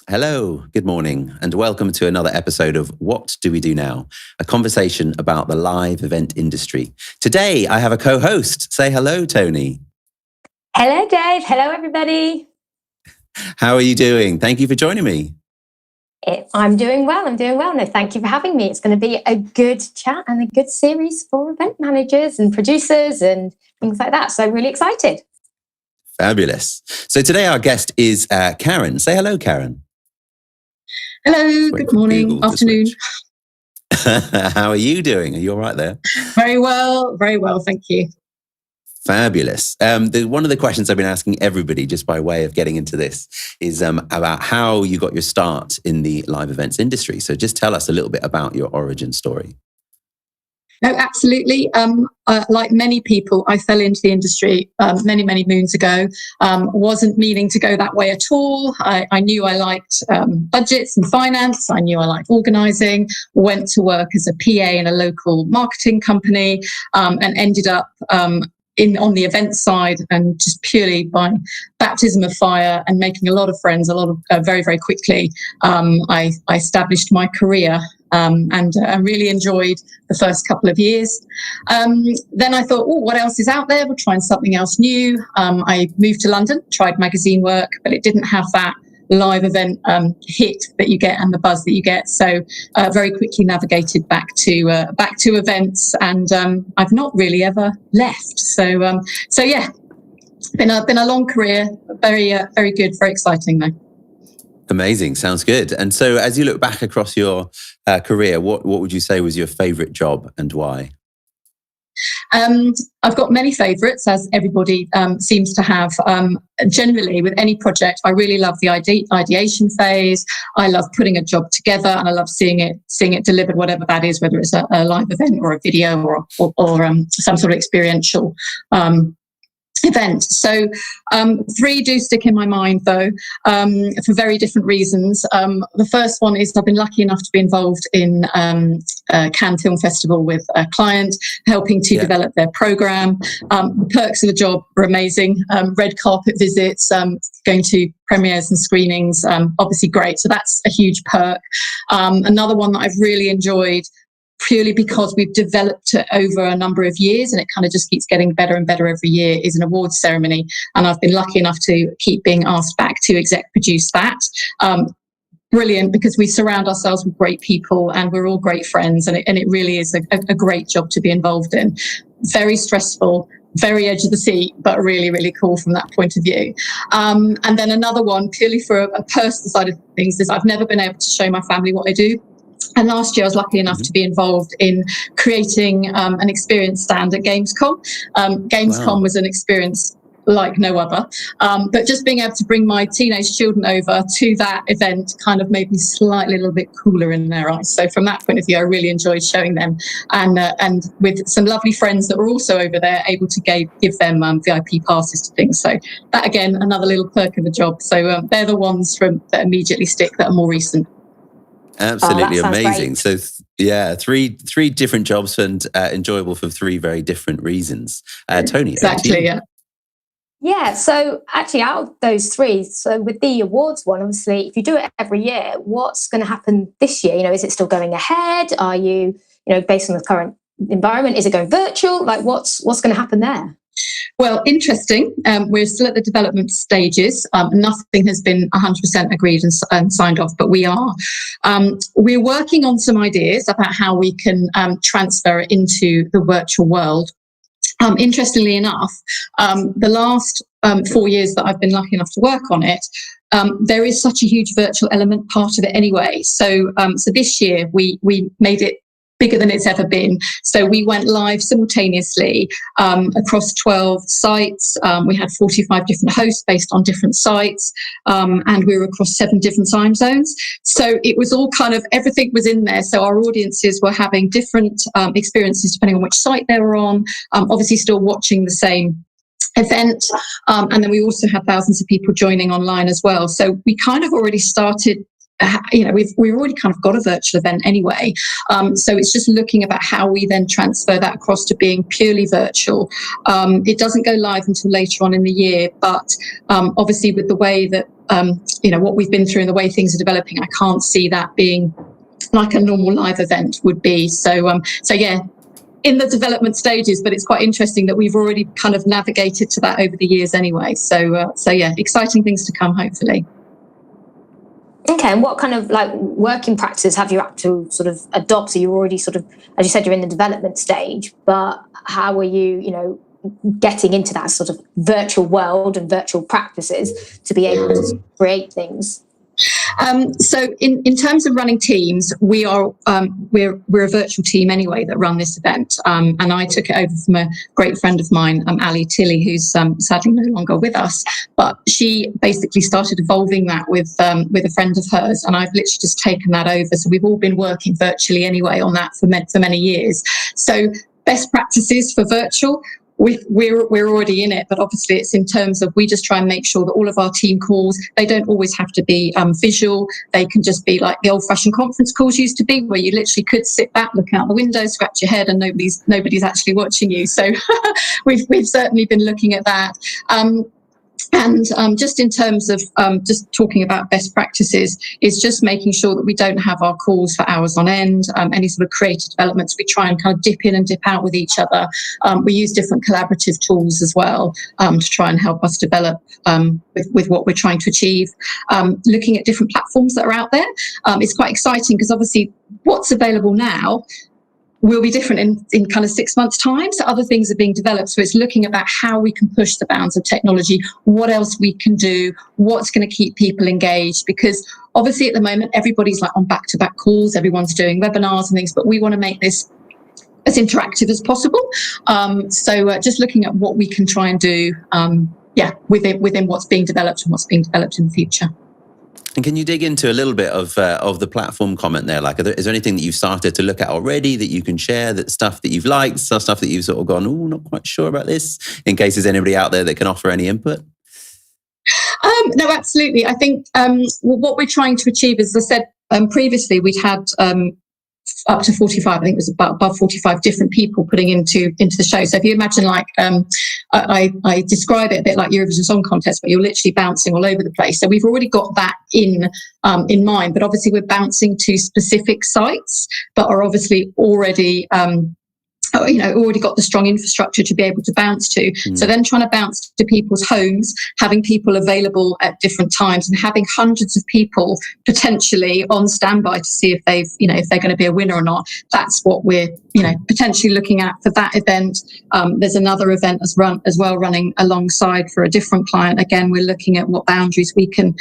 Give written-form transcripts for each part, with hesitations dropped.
Hello, good morning, and welcome to another episode of What Do We Do Now? A conversation about the live event industry. Today, I have a co-host. Say hello, Tony. Hello, Dave. Hello, everybody. How are you doing? Thank you for joining me. I'm doing well. No, thank you for having me. It's going to be a good chat and a good series for event managers and producers and things like that. So I'm really excited. Fabulous. So today our guest is Karen. Say hello, Karen. Hello, good morning, afternoon. How are you doing? Are you all right there? Very well, thank you. Fabulous. One of the questions I've been asking everybody, just by way of getting into this, is about how you got your start in the live events industry. So just tell us a little bit about your origin story. No, absolutely. Like many people, I fell into the industry many moons ago. Wasn't meaning to go that way at all. I knew I liked budgets and finance. I knew I liked organising. Went to work as a PA in a local marketing company and ended up on the event side, and just purely by baptism of fire and making a lot of friends, very quickly, I established my career. And I really enjoyed the first couple of years. Then I thought, what else is out there? We'll try something else new. I moved to London, tried magazine work, but it didn't have that live event hit that you get and the buzz that you get. So very quickly navigated back to events, and I've not really ever left. So yeah, been a long career, very good, very exciting though. Amazing. Sounds good. And so as you look back across your career, what would you say was your favourite job and why? I've got many favourites, as everybody seems to have. Generally, with any project, I really love the ideation phase. I love putting a job together, and I love seeing it delivered, whatever that is, whether it's a live event or a video or some sort of experiential event. So three do stick in my mind though, for very different reasons. The first one is I've been lucky enough to be involved in Cannes Film Festival with a client, helping to develop their program. The perks of the job are amazing. Red carpet visits, going to premieres and screenings, obviously great. So that's a huge perk. Another one that I've really enjoyed, purely because we've developed it over a number of years and it kind of just keeps getting better and better every year, is an awards ceremony. And I've been lucky enough to keep being asked back to exec produce that. Brilliant, because we surround ourselves with great people and we're all great friends, and it really is a great job to be involved in. Very stressful, very edge of the seat, but really cool from that point of view. And then another one, purely for a personal side of things, is I've never been able to show my family what I do. And last year, I was lucky enough to be involved in creating an experience stand at Gamescom. Gamescom was an experience like no other. But just being able to bring my teenage children over to that event kind of made me slightly a little bit cooler in their eyes. So from that point of view, I really enjoyed showing them. And with some lovely friends that were also over there, able to give them VIP passes to things. So that, again, another little perk of the job. So they're the ones that immediately stick that are more recent. Absolutely amazing. Great. So three different jobs and enjoyable for three very different reasons. Tony, exactly. Yeah. So actually, out of those three, so with the awards one, obviously, if you do it every year, what's going to happen this year? Is it still going ahead? Are you, based on the current environment, is it going virtual? Like, what's going to happen there? Well, interesting. We're still at the development stages. Nothing has been 100% agreed and signed off, but we are. We're working on some ideas about how we can transfer it into the virtual world. Interestingly enough, the last 4 years that I've been lucky enough to work on it, there is such a huge virtual element part of it anyway. So this year we made it bigger than it's ever been. So we went live simultaneously across 12 sites. We had 45 different hosts based on different sites, and we were across 7 different time zones. So it was all kind of, everything was in there. So our audiences were having different experiences depending on which site they were on, obviously still watching the same event. And then we also had thousands of people joining online as well. So we kind of already started we've already kind of got a virtual event anyway. So it's just looking about how we then transfer that across to being purely virtual. It doesn't go live until later on in the year, but obviously with the way that, what we've been through and the way things are developing, I can't see that being like a normal live event would be. So yeah, in the development stages, but it's quite interesting that we've already kind of navigated to that over the years anyway. So yeah, exciting things to come, hopefully. Okay, and what kind of like working practices have you had to sort of adopt? So you're already sort of, as you said, you're in the development stage, but how are you, getting into that sort of virtual world and virtual practices to be able to create things? So in terms of running teams, we're a virtual team anyway that run this event, and I took it over from a great friend of mine, Ali Tilly, who's sadly no longer with us. But she basically started evolving that with a friend of hers, and I've literally just taken that over. So we've all been working virtually anyway on that for many years. So best practices for virtual. We're already in it, but obviously it's in terms of we just try and make sure that all of our team calls, they don't always have to be visual. They can just be like the old-fashioned conference calls used to be, where you literally could sit back, look out the window, scratch your head, and nobody's actually watching you. So we've certainly been looking at that. And just in terms of just talking about best practices, is just making sure that we don't have our calls for hours on end. Any sort of creative developments, we try and kind of dip in and dip out with each other. We use different collaborative tools as well to try and help us develop with what we're trying to achieve. Looking at different platforms that are out there, it's quite exciting because obviously what's available now will be different in kind of 6 months' time. So other things are being developed. So it's looking about how we can push the bounds of technology, what else we can do, what's going to keep people engaged. Because obviously at the moment, everybody's like on back-to-back calls, everyone's doing webinars and things, but we want to make this as interactive as possible. So just looking at what we can try and do, within what's being developed and what's being developed in the future. And can you dig into a little bit of the platform comment there? Like, is there anything that you've started to look at already that you can share, that stuff that you've liked, stuff that you've sort of gone, oh, not quite sure about this, in case there's anybody out there that can offer any input? No, absolutely. I think what we're trying to achieve, as I said previously, we'd had up to 45, I think it was above 45 different people putting into the show. So if you imagine like, I describe it a bit like Eurovision Song Contest, but you're literally bouncing all over the place. So we've already got that in mind, but obviously we're bouncing to specific sites that are obviously already already got the strong infrastructure to be able to bounce to. So then trying to bounce to people's homes, having people available at different times and having hundreds of people potentially on standby to see if if they're going to be a winner or not. That's what we're, potentially looking at for that event. There's another event as well running alongside for a different client. Again, we're looking at what boundaries we can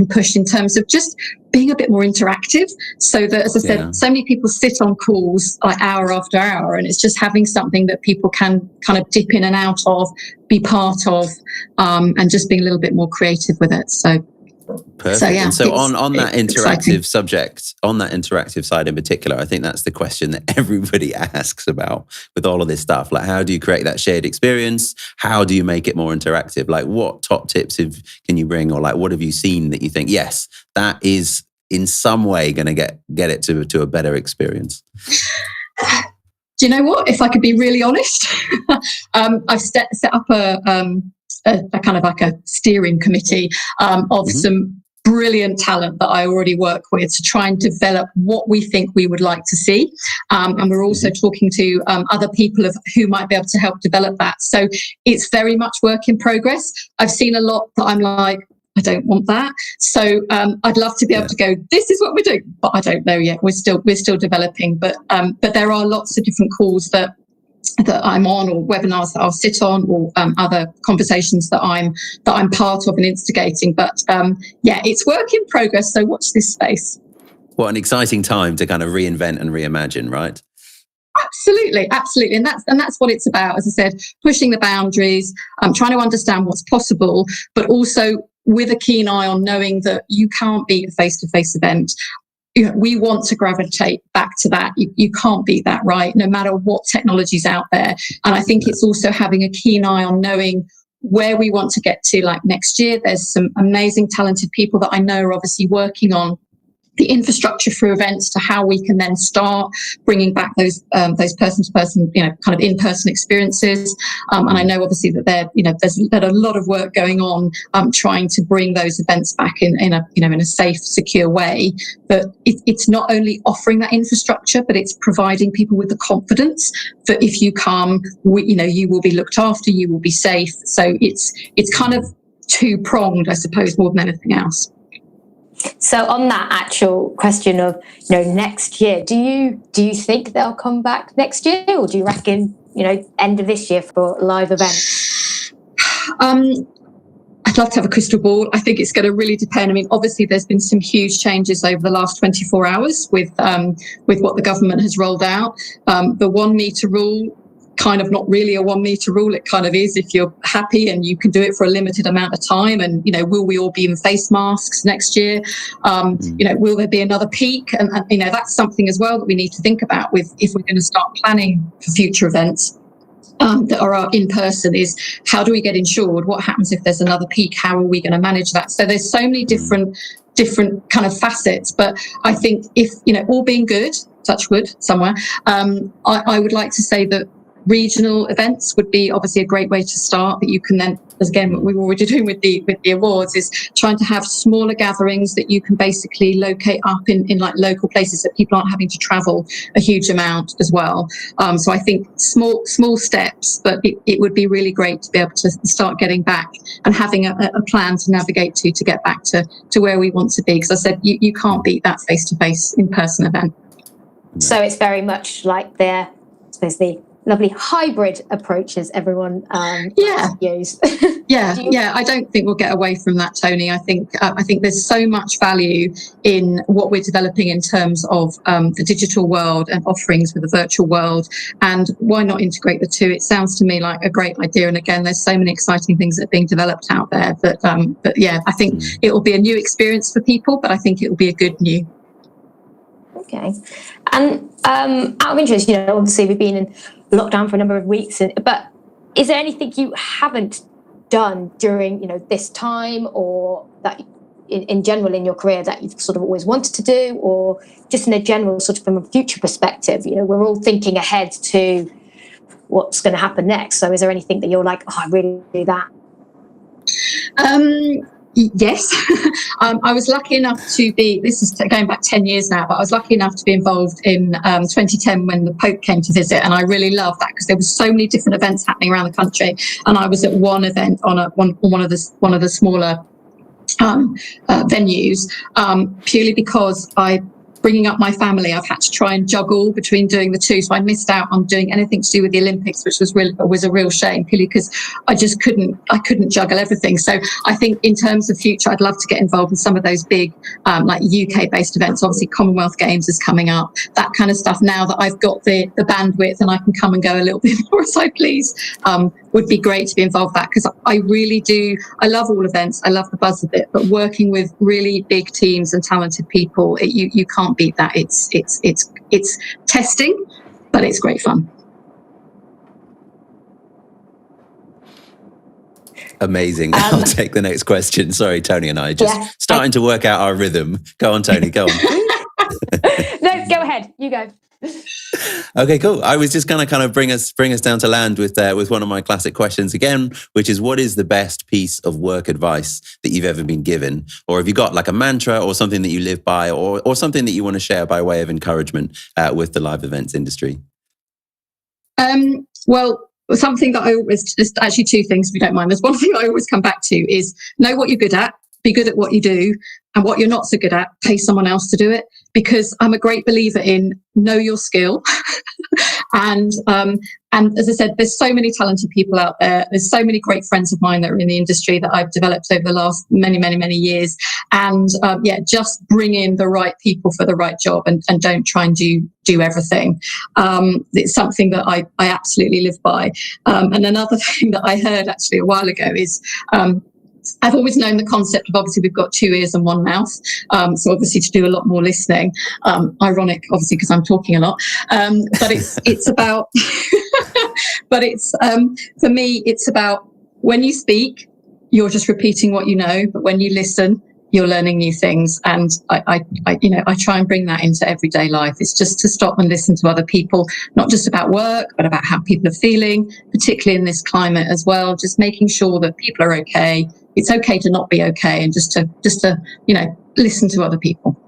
push in terms of just being a bit more interactive, so that, as I said, so many people sit on calls like hour after hour, and it's just having something that people can kind of dip in and out of, be part of, and just being a little bit more creative with it. So perfect. So, yeah, and so on that interactive exciting subject, on that interactive side in particular, I think that's the question that everybody asks about with all of this stuff. Like, how do you create that shared experience? How do you make it more interactive? Like, what top tips can you bring, or like, what have you seen that you think, yes, that is in some way going to get it to a better experience? Do you know what? If I could be really honest, I've set up a kind of like a steering committee of some brilliant talent that I already work with to try and develop what we think we would like to see. And we're also talking to other people who might be able to help develop that. So it's very much work in progress. I've seen a lot that I'm like, I don't want that. So I'd love to be able to go, this is what we're doing, but I don't know yet. We're still developing. But there are lots of different calls that I'm on, or webinars that I'll sit on, or other conversations that I'm part of and instigating. But it's work in progress. So watch this space. What an exciting time to kind of reinvent and reimagine, right? Absolutely, and that's what it's about. As I said, pushing the boundaries, trying to understand what's possible, but also with a keen eye on knowing that you can't beat a face-to-face event. We want to gravitate back to that. You can't beat that, right? No matter what technology's out there. And I think it's also having a keen eye on knowing where we want to get to, like next year. There's some amazing, talented people that I know are obviously working on the infrastructure for events to how we can then start bringing back those person-to-person, kind of in-person experiences. And I know obviously that there's a lot of work going on trying to bring those events back in a safe, secure way. But it's not only offering that infrastructure, but it's providing people with the confidence that if you come, you will be looked after, you will be safe. So it's kind of two-pronged, I suppose, more than anything else. So on that actual question of next year, do you think they'll come back next year, or do you reckon end of this year for live events? I'd love to have a crystal ball. I think it's going to really depend. I mean, obviously there's been some huge changes over the last 24 hours with what the government has rolled out. The 1 metre rule, kind of not really a 1 metre rule. It kind of is if you're happy and you can do it for a limited amount of time. And, will we all be in face masks next year? Will there be another peak? And that's something as well that we need to think about if we're going to start planning for future events that are in person, is how do we get insured? What happens if there's another peak? How are we going to manage that? So there's so many different kind of facets. But I think if, all being good, touch wood somewhere, I would like to say that regional events would be obviously a great way to start, that you can then, as again, what we were already doing with the awards, is trying to have smaller gatherings that you can basically locate up in like local places, that people aren't having to travel a huge amount as well. So I think small steps, but it would be really great to be able to start getting back and having a plan to navigate to get back to where we want to be. Because I said, you can't beat that face-to-face in-person event. So it's very much like the lovely hybrid approaches everyone use. Yeah. I don't think we'll get away from that, Tony. I think there's so much value in what we're developing in terms of the digital world and offerings with the virtual world. And why not integrate the two? It sounds to me like a great idea. And again, there's so many exciting things that are being developed out there. But yeah, I think it will be a new experience for people, but I think it will be a good new. Okay. And out of interest, obviously we've been in lockdown for a number of weeks, but is there anything you haven't done during this time, or that in general in your career that you've sort of always wanted to do, or just in a general sort of from a future perspective? We're all thinking ahead to what's going to happen next. So is there anything that you're like, I really do that? Yes. I was lucky enough to be, this is going back 10 years now, but I was lucky enough to be involved in 2010 when the Pope came to visit. And I really loved that because there were so many different events happening around the country. And I was at one event on one of the smaller venues, purely because bringing up my family, I've had to try and juggle between doing the two. So I missed out on doing anything to do with the Olympics, which was a real shame, purely because I couldn't juggle everything. So I think in terms of future, I'd love to get involved in some of those big, like UK-based events. Obviously, Commonwealth Games is coming up, that kind of stuff. Now that I've got the bandwidth and I can come and go a little bit more as I please, would be great to be involved with that, because I really do. I love all events. I love the buzz of it, but working with really big teams and talented people, you can't beat that. It's testing, but it's great fun. Amazing. I'll take the next question. Sorry, Tony and I just starting to work out our rhythm. Go on, Tony, go on. No, go ahead. You go. Okay, cool. I was just going to kind of bring us down to land with one of my classic questions again, which is, what is the best piece of work advice that you've ever been given? Or have you got like a mantra or something that you live by, or something that you want to share by way of encouragement with the live events industry? Well, something that I always, just actually two things, if you don't mind. There's one thing I always come back to is know what you're good at, be good at what you do, and what you're not so good at, pay someone else to do it. Because I'm a great believer in know your skill. And as I said, there's so many talented people out there. There's so many great friends of mine that are in the industry that I've developed over the last many, many, many years. And just bring in the right people for the right job, and don't try and do everything. It's something that I absolutely live by. And another thing that I heard actually a while ago is, I've always known the concept of, obviously we've got 2 ears and 1 mouth, so obviously to do a lot more listening. Ironic, obviously, because I'm talking a lot. But it's about, but it's for me, it's about when you speak, you're just repeating what you know, but when you listen, you're learning new things. And I try and bring that into everyday life. It's just to stop and listen to other people, not just about work, but about how people are feeling, particularly in this climate as well. Just making sure that people are okay. It's okay to not be okay, and just to listen to other people.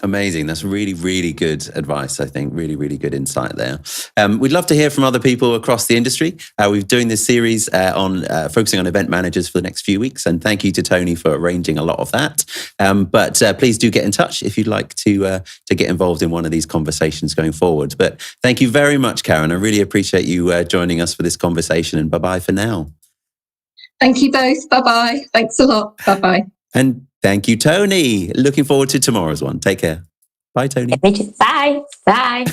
Amazing. That's really, really good advice, I think. Really, really good insight there. We'd love to hear from other people across the industry. We're doing this series on focusing on event managers for the next few weeks. And thank you to Tony for arranging a lot of that. But please do get in touch if you'd like to get involved in one of these conversations going forward. But thank you very much, Karen. I really appreciate you joining us for this conversation. And bye-bye for now. Thank you both. Bye-bye. Thanks a lot. Bye-bye. And thank you, Tony. Looking forward to tomorrow's one. Take care. Bye, Tony. Bye. Bye.